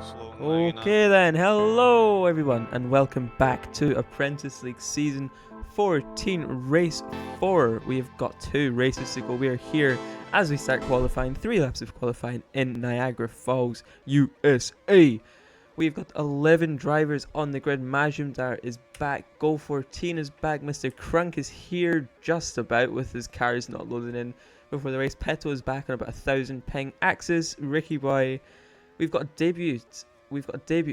Slow moving enough. Okay then, hello everyone and welcome back to Apprentice League Season 14 Race 4. We've got 2 races to go. We are here as we start qualifying, 3 laps of qualifying in Niagara Falls, USA. We've got 11 drivers on the grid. Majumdar is back, Go14 is back, Mr. Crunk is here just about with his cars not loading in before the race. Peto is back on about 1,000 ping. Axis, Ricky Boy. We've got a debut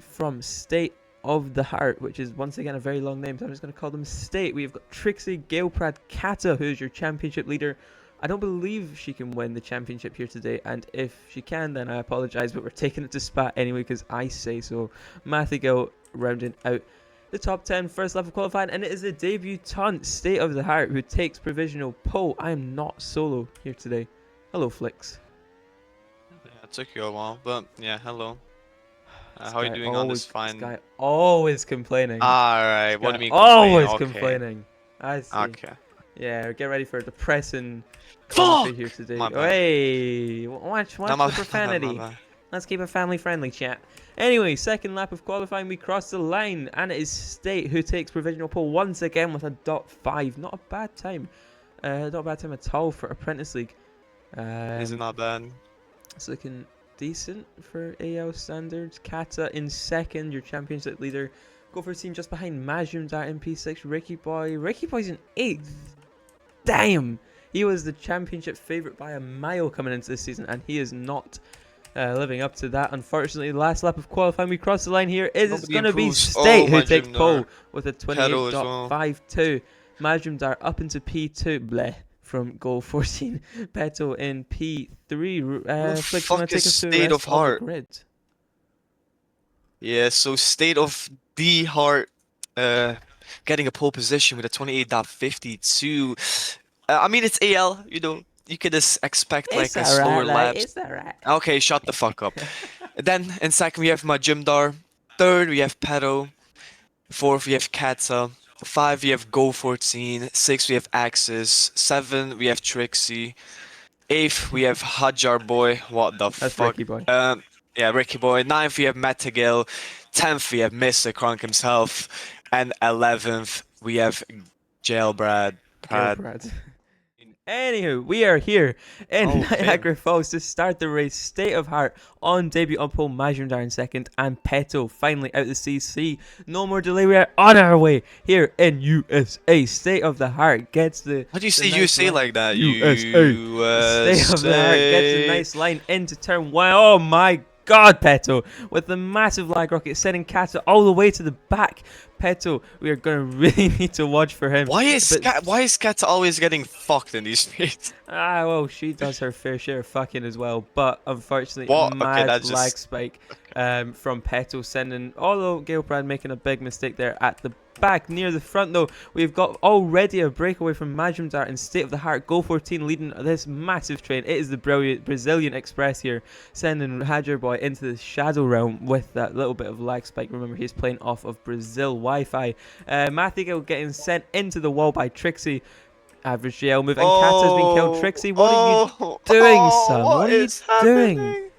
from State of the Heart, which is once again a very long name, so I'm just going to call them State. We've got Trixie Galeprad Kata, who's your championship leader. I don't believe she can win the championship here today, and if she can, then I apologise, but we're taking it to Spa anyway because I say so. Mathigal rounding out the top 10 first level qualifying, and it is the debutant State of the Heart who takes provisional pole. I am not solo here today. Hello, Flicks. Yeah, it took you a while, but yeah, hello. How are you doing on this fine? This guy always complaining. Alright, what do you mean Always complaining? complaining. I see. Okay. Yeah, get ready for a depressing commentary here today. My bad. Hey, watch the profanity. Let's keep it family friendly, chat. Anyway, second lap of qualifying, we cross the line, and it is State who takes provisional pole once again with a .5. Not a bad time. Not a bad time at all for Apprentice League. Is it not bad? It's looking decent for AL standards. Kata in second, your championship leader. Go14 just behind Majumdar in P6. Ricky Boy's in 8th. Damn! He was the championship favourite by a mile coming into this season, and he is not living up to that. Unfortunately, last lap of qualifying, we cross the line here. It's going to be State who takes pole with a 28.52. Majumdar up into P2. Bleh. From Go14, Peto in P3. Flick, Fuck take is us to the State rest of Heart? the grid. Yeah, so State of the Heart getting a pole position with a 28.52. I mean, it's AL, you know, you could just expect like a slower lap. It's alright. Okay, shut the fuck up. Then in second we have Majumdar. Third we have Peto. Fourth we have Katsa. 5 we have Go14. 6 we have Axis. 7 we have Trixie. 8th we have Hajar Boy. What the That's fuck? Ricky Boy. Yeah, Ricky Boy. 9th we have Metagil. 10th we have Mr. Crunk himself. And 11th we have Jailbrad. Anywho, we are here in Niagara Falls to start the race. State of Heart on debut on pole, Majumdar in second, and Peto finally out the CC. No more delay, we are on our way here in USA. State of the Heart gets the... How do you say nice USA line. like that? USA. State of the Heart gets a nice line into turn 1. Oh my god, Peto, with the massive lag rocket sending Kata all the way to the back. Peto, we are going to really need to watch for him. Why is Kata always getting fucked in these races? Well, she does her fair share of fucking as well, but unfortunately, lag spike from Peto sending, although Galeprad making a big mistake there at the back. Near the front though, we've got already a breakaway from Majumdar and State of the Heart. Go14 leading this massive train. It is the brilliant Brazilian Express here, sending Hajar Boy into the shadow realm with that little bit of lag spike. Remember, he's playing off of Brazil Wi-Fi. Mathigal getting sent into the wall by Trixie. Average GL move, and Kata's been killed. Trixie, what are you doing, son? What are you doing?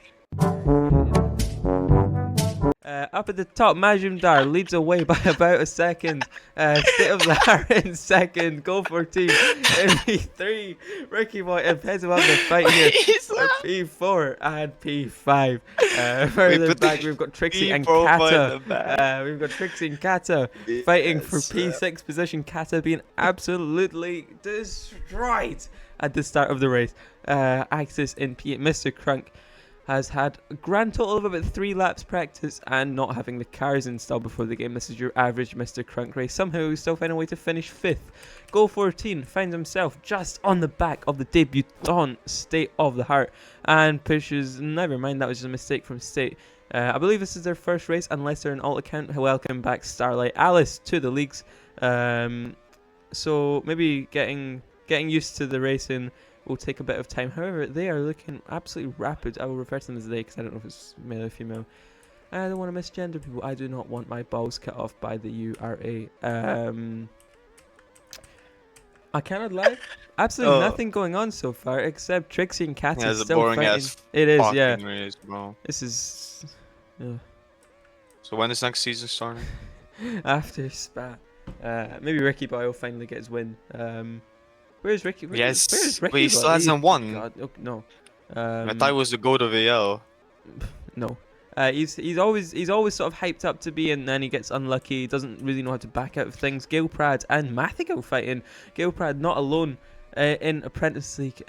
Up at the top, Majumdar leads away by about a second. State of the Heart in second. Go14 in P3. Ricky Boy and Peto on the fight here for P4 and P5. Further back, we've got Trixie and Kata. We've got Trixie and Kata fighting for P6 position. Kata being absolutely destroyed at the start of the race. Axis in P8. Mr. Crunk has had a grand total of about 3 laps practice and not having the cars installed before the game. This is your average Mr. Crunk race. Somehow we still find a way to finish 5th. Go14 finds himself just on the back of the debutant State of the Heart and pushes, never mind, that was just a mistake from State. I believe this is their first race unless they're an alt account. Welcome back Starlight Alice to the leagues. So maybe getting used to the racing will take a bit of time. However, they are looking absolutely rapid. I will refer to them as they because I don't know if it's male or female. I don't want to misgender people. I do not want my balls cut off by the URA. I cannot lie. Absolutely nothing going on so far except Trixie and Kata still fighting. It is, yeah. Race, bro. This is So when is next season starting? After Spa. Maybe Ricky Boy will finally get his win. Where's Ricky? Where's Yes, but Ricky he Boy? still hasn't won. God, no. I thought he was the goat of AL. No. He's always sort of hyped up to be, and then he gets unlucky. He doesn't really know how to back out of things. Gilprad and Mathigo fighting. Gilprad not alone in Apprentice League,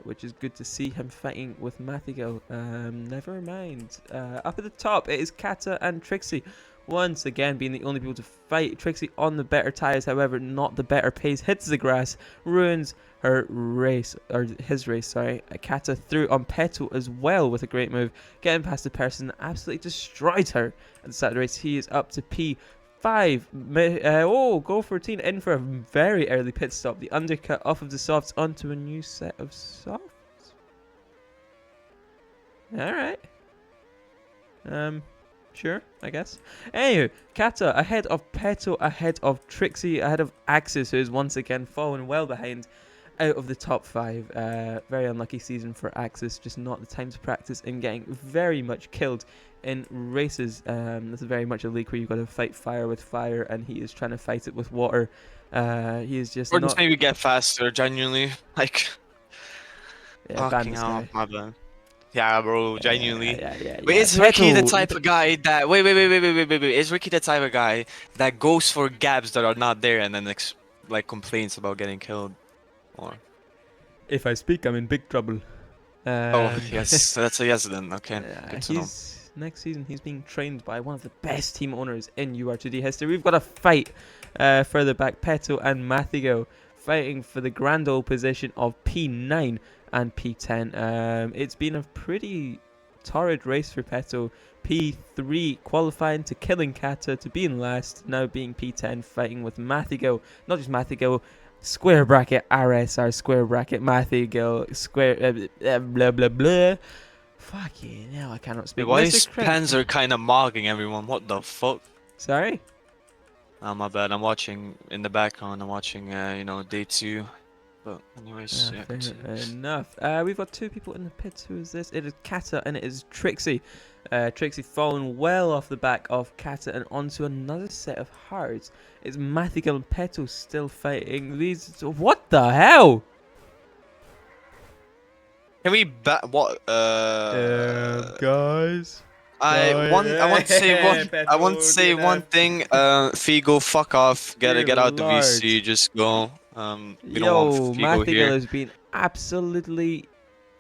which is good to see him fighting with Mathigo. Never mind. Up at the top, it is Kata and Trixie. Once again, being the only people to fight. Trixie on the better tires, however, not the better pace. Hits the grass, ruins her race, or his race, sorry. Kata threw on Peto as well with a great move, getting past the person that absolutely destroyed her at the start of the race. He is up to P5. Go 14 in for a very early pit stop. The undercut off of the softs onto a new set of softs. Alright. Sure, I guess. Anywho, Kata ahead of Peto, ahead of Trixie, ahead of Axis, who is once again falling well behind out of the top 5. Very unlucky season for Axis, just not the time to practice and getting very much killed in races. This is very much a league where you've got to fight fire with fire, and he is trying to fight it with water. He is just Or not... just maybe get faster, genuinely. Like, Yeah, ban fucking this hell, guy. my bad. Yeah, bro, genuinely. Yeah. But is Ricky the Peto, type of guy that wait? Is Ricky the type of guy that goes for gaps that are not there and then like complains about getting killed? Or if I speak, I'm in big trouble. oh yes, that's a yes then. Okay, good to know. Next season, he's being trained by one of the best team owners in UR2D history. We've got a fight further back. Peto and Mathigo fighting for the grand old position of P9 and P10. It's been a pretty torrid race for Peto. P3 qualifying to killing Kata to being last, now being P10 fighting with Mathigo. Not just Mathigo, square bracket RSR, square bracket Mathigo, square blah blah blah. Fucking hell, I cannot speak. Why Mr. his Crank- pens are kind of mogging everyone? What the fuck? Sorry? Oh, my bad. I'm watching in the background. I'm watching, day 2. But anyways, yeah, Fair continue. enough. We've got 2 people in the pits. Who is this? It is Kata and it is Trixie. Trixie falling well off the back of Kata and onto another set of hearts. It's Mathigal and Peto still fighting. These. What the hell? Can we what? Guys. I want to say one thing. Figo, fuck off. Dear Get out the Lord. VC. Just go. We don't Yo, want Figo Mathigal here. has been absolutely.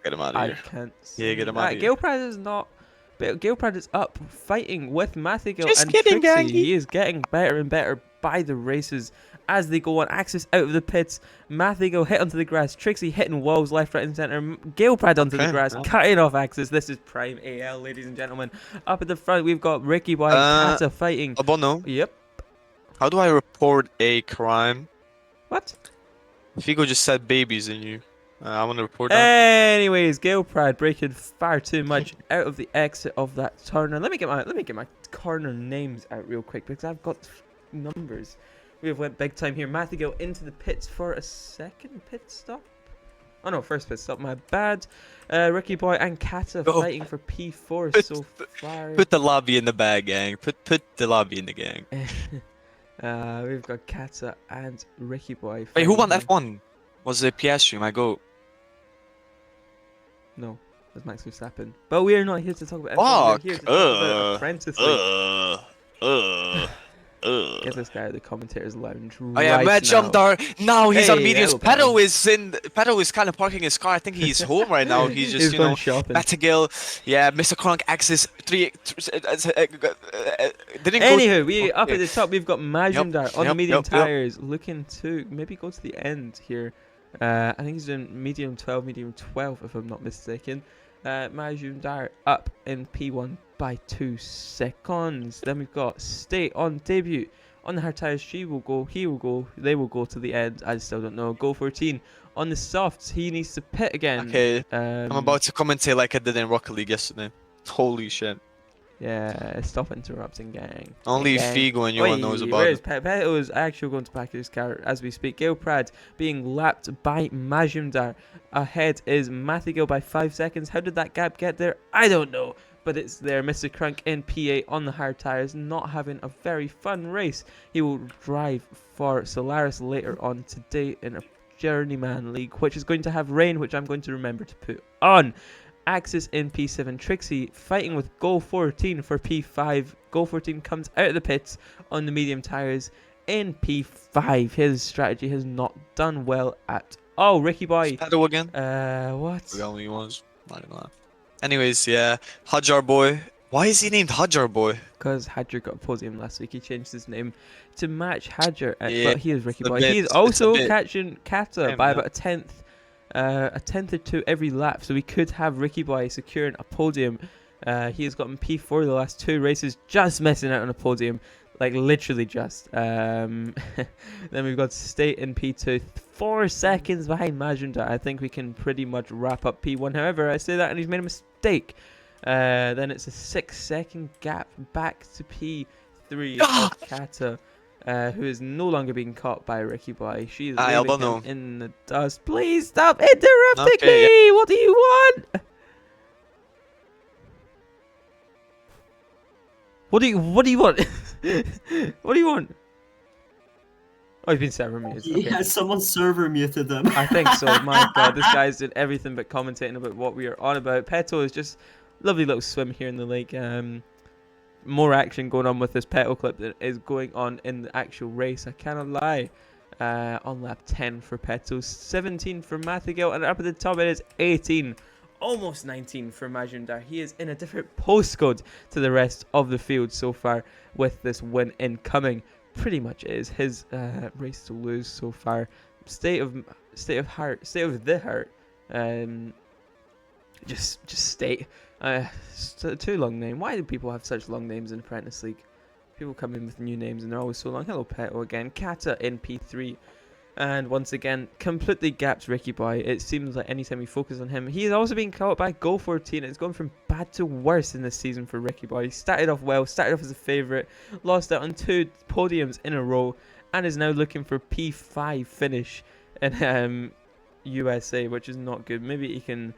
Get him out of I here. can't. Yeah, get him out of here. Gilprad is not. But Gilprad is up fighting with Mathigal Just and kidding, Trixie. Gangy. He is getting better and better by the races as they go on. Axis out of the pits. Mathigal hit onto the grass. Trixie hitting walls left, right, and centre. Gilprad onto the Okay, grass, yeah. cutting off Axis. This is prime AL, ladies and gentlemen. Up at the front, we've got Ricky Boy and Kata fighting. Abono, Yep. how do I report a crime? What? Figo just said babies in you. I want to report that. Anyways, Gilprad breaking far too much out of the exit of that corner. Let me get my corner names out real quick because I've got numbers. We have went big time here. Mathigo into the pits for a second pit stop. Oh no, first pit stop. My bad. Ricky Boy and Kata fighting for P4 so far. Put the lobby in the bag, gang. Put the lobby in the gang. We've got Kata and Ricky Boy. Wait, who won fighting F1? Was it PS stream? I go. No, that's Max Verstappen. But we are not here to talk about F1. Fuck. We're here to talk about Apprentice League. Get this guy at the commentators lounge Oh yeah, right Matt now. jumped there. Now he's on Hey, mediums. hello, Pedal is kind of parking his car. I think he's home right now. He's just, gone shopping. Metagill. Yeah, Mr. Kronk Axis 3. Didn't go. Anywho, we up Okay. at the top. We've got Majumdar on the yep, medium yep. tires, looking to maybe go to the end here. I think he's doing medium 12, medium 12, if I'm not mistaken. Majumdar up in P1 by 2 seconds. Then we've got State on debut on the hard tires. She will go, he will go, they will go to the end. I still don't know. Go 14 on the softs. He needs to pit again. Okay, I'm about to commentate like I did in Rocket League yesterday. Holy shit. Yeah, stop interrupting, gang. Only Gang. Figo and Johan knows about Where's it. Peto is actually going to pack his car as we speak. Gilprad being lapped by Majumdar. Ahead is Mathigil by 5 seconds. How did that gap get there? I don't know. But it's there. Mr. Crunk in P8 on the hard tyres, not having a very fun race. He will drive for Solaris later on today in a Journeyman League, which is going to have rain, which I'm going to remember to put on. Axis in P7. Trixie fighting with Goal 14 for P5. Goal 14 comes out of the pits on the medium tyres in P5. His strategy has not done well at all. Ricky Boy. Pedo again? What? Forgot who he was. I don't know. Anyways, yeah. Hajar Boy. Why is he named Hajar Boy? Because Hadger got a podium last week. He changed his name to match Hadger. Yeah, But he is Ricky it's a Boy. bit- He is it's a also bit- catching Kata Damn, by yeah. about a tenth or two every lap. So we could have Ricky Boy securing a podium. He has gotten P4 the last 2 races, just missing out on a podium. Like, literally just. Then we've got State in P2, 4 seconds behind Majumdar. I think we can pretty much wrap up P1. However, I say that and he's made a mistake. Then it's a 6-second gap back to P3 of Kata, who is no longer being caught by Ricky Boy. She is leaving Albano. him in the dust. Please stop interrupting Okay, me! What do you want? What do you want? What do you want? Oh, he's been server muted. Okay. Yeah, someone server muted them. I think so. My God, this guy's doing everything but commentating about what we are on about. Peto is just lovely little swim here in the lake. More action going on with this Peto clip than is going on in the actual race. I cannot lie. On lap 10 for Peto, 17 for Mathigil, and up at the top it is 18. Almost 19 for Majumdar. He is in a different postcode to the rest of the field so far with this win incoming. Pretty much is his race to lose so far. State of the heart. Just state. Too long name. Why do people have such long names in Apprentice League? People come in with new names and they're always so long. Hello, Peto again. Kata in P3. And once again, completely gaps Ricky Boy. It seems like anytime we focus on him, he is also being caught by Goal 14. It's gone from bad to worse in this season for Ricky Boy. He started off well, started off as a favourite, lost out on 2 podiums in a row, and is now looking for P5 finish in USA, which is not good. Maybe he can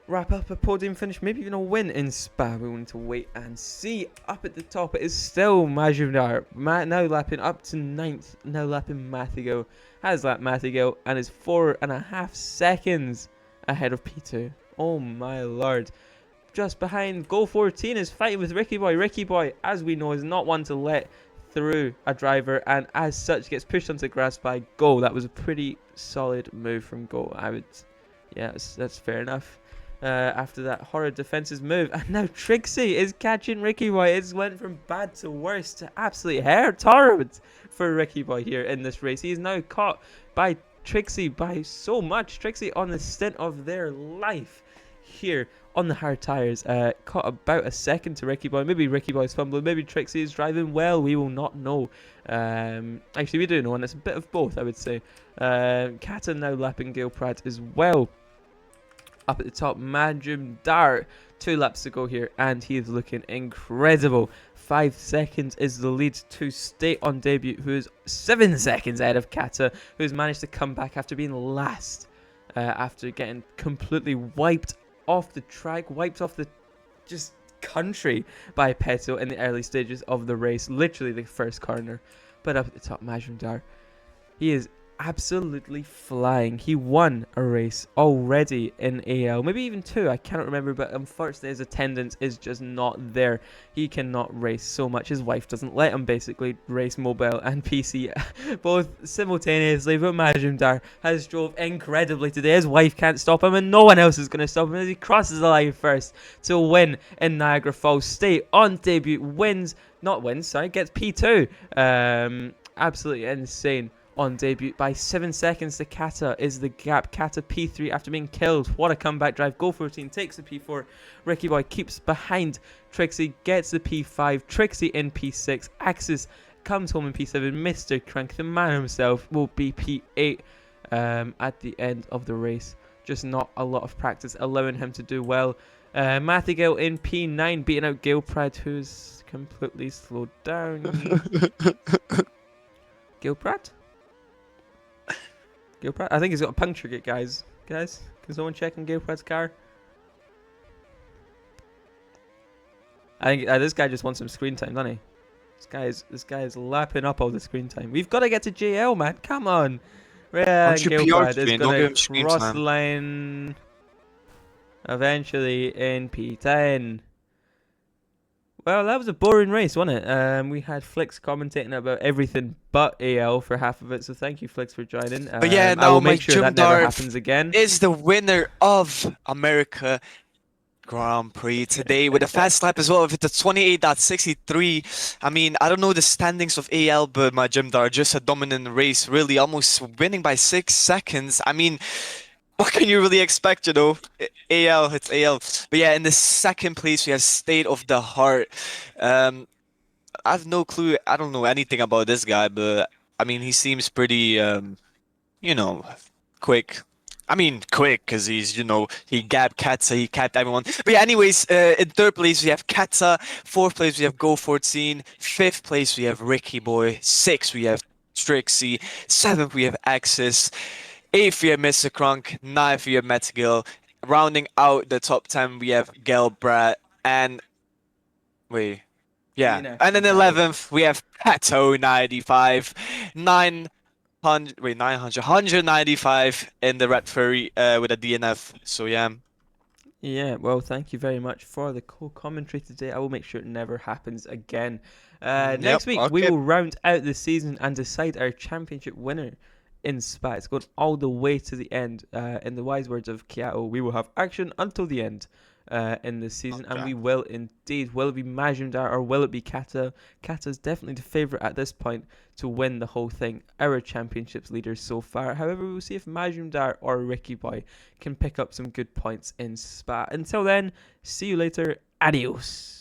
wrap up a podium finish, maybe even a win in Spa. We want to wait and see. Up at the top, it is still Majumdar. Now lapping up to 9th, now lapping Mathigil. Has lapped Mathigil and is 4.5 seconds ahead of P2. Oh my lord. Just behind Goal 14 is fighting with Ricky Boy. Ricky Boy, as we know, is not one to let through a driver, and as such gets pushed onto the grass by Goal. That was a pretty solid move from Goal. Yeah, that's fair enough. After that horrid defensive move, and now Trixie is catching Ricky Boy. It's went from bad to worse to absolutely horrid for Ricky Boy here in this race. He is now caught by Trixie by so much. Trixie on the stint of their life here on the hard tyres, caught about a second to Ricky Boy. Maybe Ricky Boy's fumbling, maybe Trixie is driving well, we will not know. Actually we do know, and it's a bit of both, I would say. Kata now lapping Gilprad as well. Up at the top, Majumdar, 2 laps to go here, and he is looking incredible. 5 seconds is the lead to State on debut, who is 7 seconds ahead of Kata, who has managed to come back after being last, after getting completely wiped off the track, wiped off the just country by Peto in the early stages of the race, literally the first corner. But up at the top, Majumdar, he is absolutely flying. He won a race already in AL, maybe even 2, I cannot remember, but unfortunately his attendance is just not there. He cannot race so much. His wife doesn't let him basically race mobile and PC both simultaneously, but Majumdar has drove incredibly today. His wife can't stop him and no one else is going to stop him as he crosses the line first to win in Niagara Falls. State on debut gets P2. Absolutely insane. On debut by 7 seconds to Kata is the gap. Kata P3 after being killed. What a comeback drive. Goal 14 takes the P4. Ricky Boy keeps behind. Trixie gets the P5. Trixie in P6. Axis comes home in P7. Mr. Crank, the man himself, will be P8 at the end of the race. Just not a lot of practice allowing him to do well. Matthew in P9 beating out Gilprad, who's completely slowed down. Gilprad? Gilprad? I think he's got a puncture kit, guys. Guys, can someone check on Gilprad's car? I think this guy just wants some screen time, doesn't he? This guy is lapping up all the screen time. We've got to get to JL, man. Come on. Yeah, Aren't you PR Gilprad is screen? Don't give going him to screen cross time. the line eventually in P10. Well, that was a boring race, wasn't it? We had Flix commentating about everything but AL for half of it, so thank you, Flix, for joining. But yeah, I now will my make sure that never Jumdar happens again. is the winner of America Grand Prix today with a fast lap as well with the 28.63. I mean, I don't know the standings of AL, but my Jimdar just a dominant race, really almost winning by 6 seconds. I mean, what can you really expect, you know? AL, it's AL. But yeah, in the second place, we have State of the Heart. I have no clue. I don't know anything about this guy, but I mean, he seems pretty, you know, quick. I mean, quick, because he's, you know, he gapped Katsa, he capped everyone. But yeah, anyways, in third place, we have Katsa. Fourth place, we have Go14. Fifth place, we have Ricky Boy. Sixth, we have Strixie. Seventh, we have Axis. Eighth, we have Mr. Crunk. Ninth, we have Metagil. Rounding out the top 10, we have Gelbrat. And, wait. Yeah, DNF and then and Pato. 11th, we have Pato 95. 900, wait, 900, 195 in the Red Furry with a DNF. So yeah, Yeah, well, thank you very much for the co-commentary today. I will make sure it never happens again. yep, Next week, we okay. will round out the season and decide our championship winner in Spa. It's going all the way to the end. In the wise words of Kiato, we will have action until the end in this season, and Okay. we will indeed. Will it be Majumdar or will it be Kata? Kata's definitely the favourite at this point to win the whole thing. Our championships leaders so far. However, we'll see if Majumdar or Ricky Boy can pick up some good points in Spa. Until then, see you later. Adios.